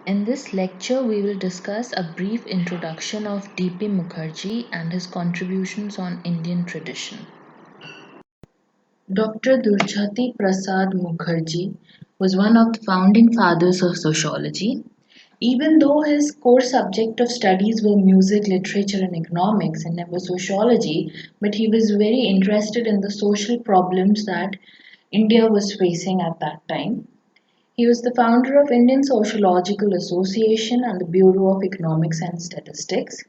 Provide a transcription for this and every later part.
In this lecture, we will discuss a brief introduction of D.P. Mukherjee and his contributions on Indian tradition. Dr. Durjati Prasad Mukherjee was one of the founding fathers of sociology. Even though his core subject of studies were music, literature, and economics, and never sociology, but he was very interested in the social problems that India was facing at that time. He was the founder of Indian Sociological Association and the Bureau of Economics and Statistics.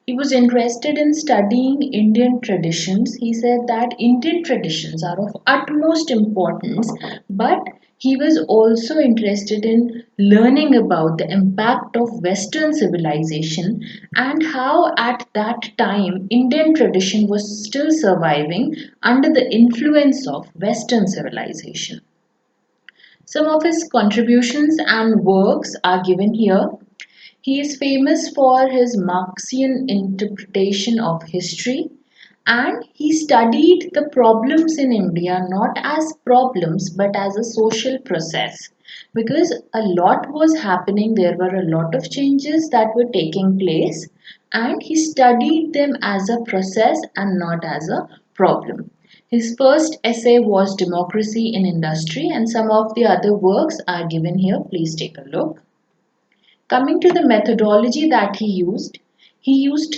He was interested in studying Indian traditions. He said that Indian traditions are of utmost importance, but he was also interested in learning about the impact of Western civilization and how at that time Indian tradition was still surviving under the influence of Western civilization. Some of his contributions and works are given here. He is famous for his Marxian interpretation of history, and he studied the problems in India not as problems but as a social process, because a lot was happening, there were a lot of changes that were taking place, and he studied them as a process and not as a problem. His first essay was Democracy in Industry, and some of the other works are given here. Please take a look. Coming to the methodology that he used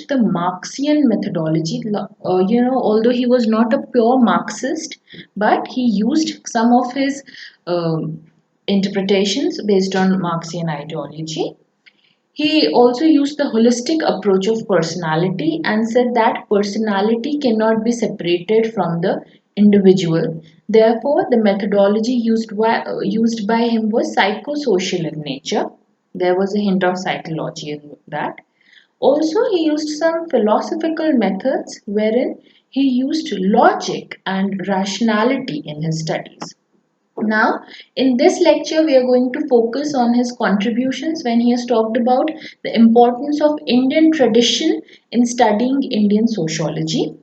the Marxian methodology. Although he was not a pure Marxist, but he used some of his interpretations based on Marxian ideology. He also used the holistic approach of personality and said that personality cannot be separated from the individual. Therefore, the methodology used by him was psychosocial in nature. There was a hint of psychology in that. Also, he used some philosophical methods wherein he used logic and rationality in his studies. Now, in this lecture, we are going to focus on his contributions when he has talked about the importance of Indian tradition in studying Indian sociology.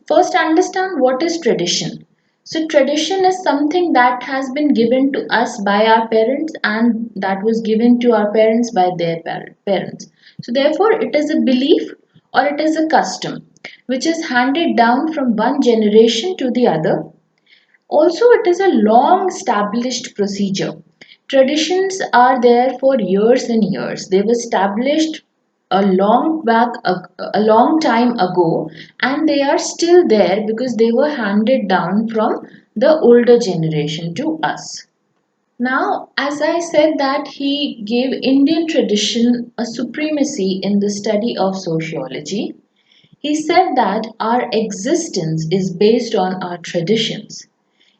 First, understand what is tradition. So, tradition is something that has been given to us by our parents and that was given to our parents by their parents. So, therefore, it is a belief or it is a custom which is handed down from one generation to the other. Also, it is a long established procedure. Traditions are there for years and years. They were established a long time ago, and they are still there because they were handed down from the older generation to us. Now, as I said that he gave Indian tradition a supremacy in the study of sociology, he said that our existence is based on our traditions.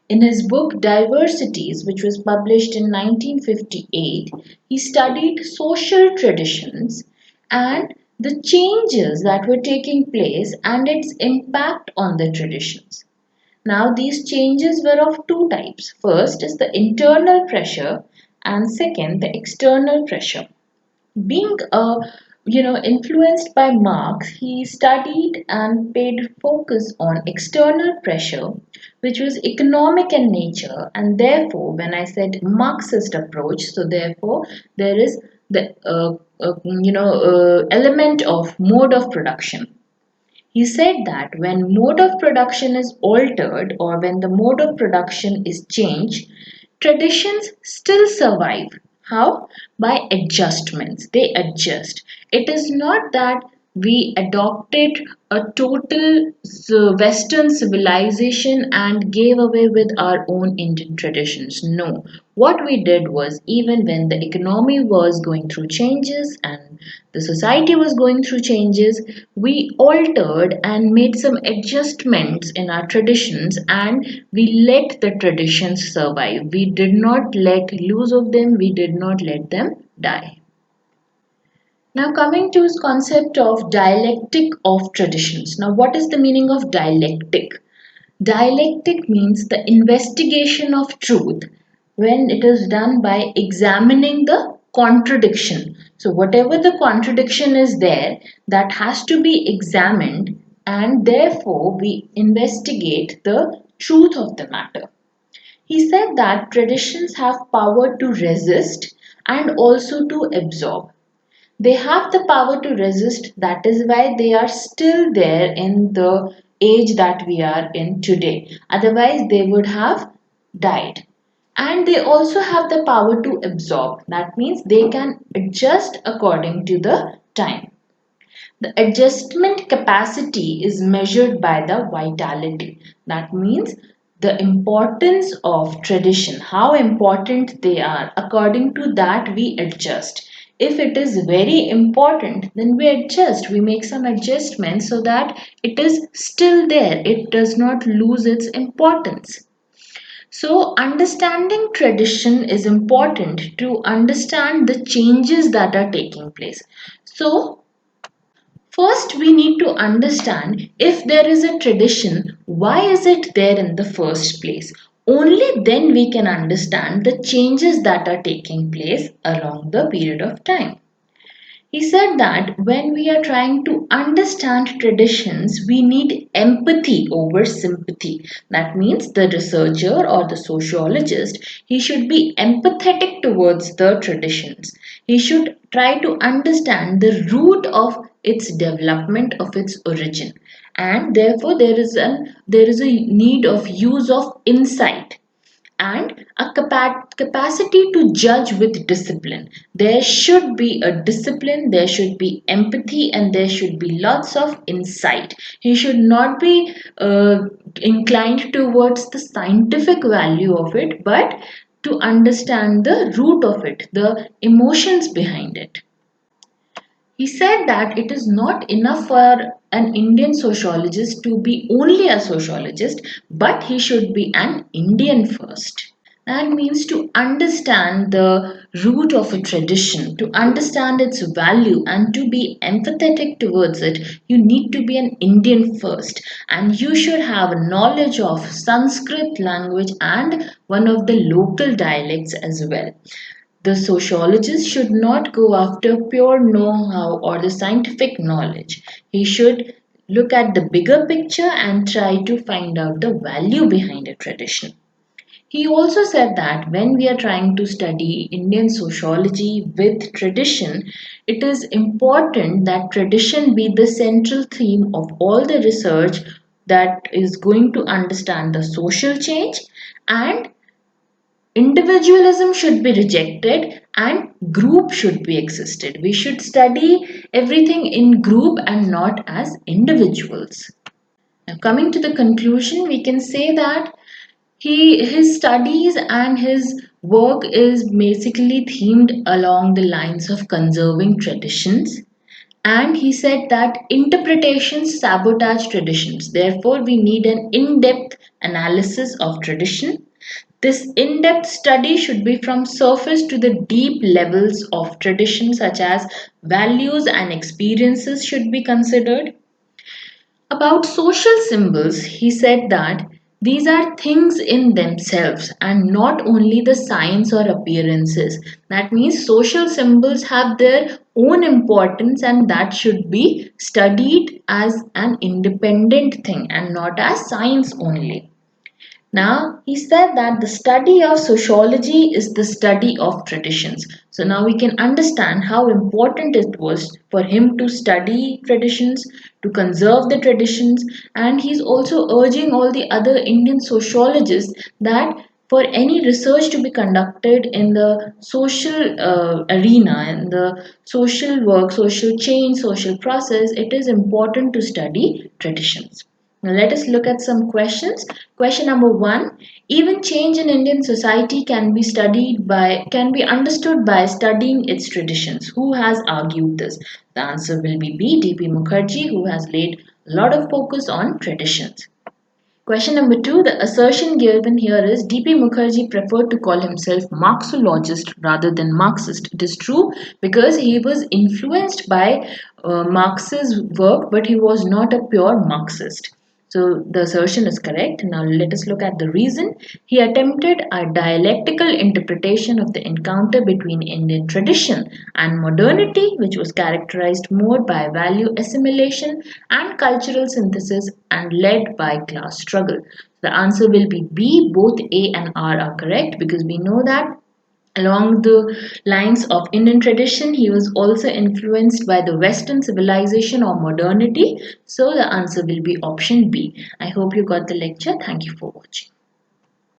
In his book Diversities, which was published in 1958, he studied social traditions and the changes that were taking place and its impact on the traditions. Now, these changes were of two types. First is the internal pressure, and second, the external pressure. Being influenced by Marx, he studied and paid focus on external pressure, which was economic in nature. And therefore, when I said Marxist approach, so therefore there is the element of mode of production. He said that when mode of production is altered or when the mode of production is changed, traditions still survive. How? By adjustments. They adjust. It is not that we adopted a total Western civilization and gave away with our own Indian traditions. No. What we did was, even when the economy was going through changes and the society was going through changes, we altered and made some adjustments in our traditions and we let the traditions survive. We did not let loose of them, we did not let them die. Now, coming to his concept of dialectic of traditions. Now, what is the meaning of dialectic? Dialectic means the investigation of truth when it is done by examining the contradiction. So, whatever the contradiction is there, that has to be examined, and therefore we investigate the truth of the matter. He said that traditions have power to resist and also to absorb. They have the power to resist, that is why they are still there in the age that we are in today. Otherwise, they would have died. And they also have the power to absorb, that means they can adjust according to the time. The adjustment capacity is measured by the vitality. That means the importance of tradition, how important they are. According to that, we adjust. If it is very important, then we adjust. We make some adjustments so that it is still there. It does not lose its importance. So, understanding tradition is important to understand the changes that are taking place. So, first, we need to understand if there is a tradition, why is it there in the first place? Only then we can understand the changes that are taking place along the period of time. He said that when we are trying to understand traditions, we need empathy over sympathy. That means the researcher or the sociologist, he should be empathetic towards the traditions. He should try to understand the root of its development, of its origin. And therefore there is a need of use of insight and a capacity to judge with discipline. There should be a discipline, there should be empathy, and there should be lots of insight. He should not be inclined towards the scientific value of it, but to understand the root of it, the emotions behind it. He said that it is not enough for an Indian sociologist to be only a sociologist, but he should be an Indian first. That means to understand the root of a tradition, to understand its value, and to be empathetic towards it, you need to be an Indian first. And you should have knowledge of Sanskrit language and one of the local dialects as well. The sociologist should not go after pure know how or the scientific knowledge. He should look at the bigger picture and try to find out the value behind a tradition. He also said that when we are trying to study Indian sociology with tradition, it is important that tradition be the central theme of all the research that is going to understand the social change, and individualism should be rejected and group should be existed. We should study everything in group and not as individuals. Now, coming to the conclusion, we can say that his studies and his work is basically themed along the lines of conserving traditions. And he said that interpretations sabotage traditions. Therefore, we need an in depth analysis of tradition. This in depth study should be from surface to the deep levels of tradition, such as values and experiences, should be considered. About social symbols, he said that these are things in themselves and not only the signs or appearances. That means social symbols have their own importance and that should be studied as an independent thing and not as science only. Now, he said that the study of sociology is the study of traditions. So, now we can understand how important it was for him to study traditions, to conserve the traditions, and he's also urging all the other Indian sociologists that for any research to be conducted in the social arena, in the social work, social change, social process, it is important to study traditions. Now let us look at some questions. Question number one: even change in Indian society can be understood by studying its traditions. Who has argued this? The answer will be B. D.P. Mukherjee, who has laid a lot of focus on traditions. Question number two: the assertion given here is D.P. Mukherjee preferred to call himself Marxologist rather than Marxist. It is true because he was influenced by Marx's work, but he was not a pure Marxist. So the assertion is correct. Now let us look at the reason. He attempted a dialectical interpretation of the encounter between Indian tradition and modernity, which was characterized more by value assimilation and cultural synthesis and led by class struggle. The answer will be B. Both A and R are correct because we know that along the lines of Indian tradition, he was also influenced by the Western civilization or modernity. So the answer will be option B. I hope you got the lecture. Thank you for watching.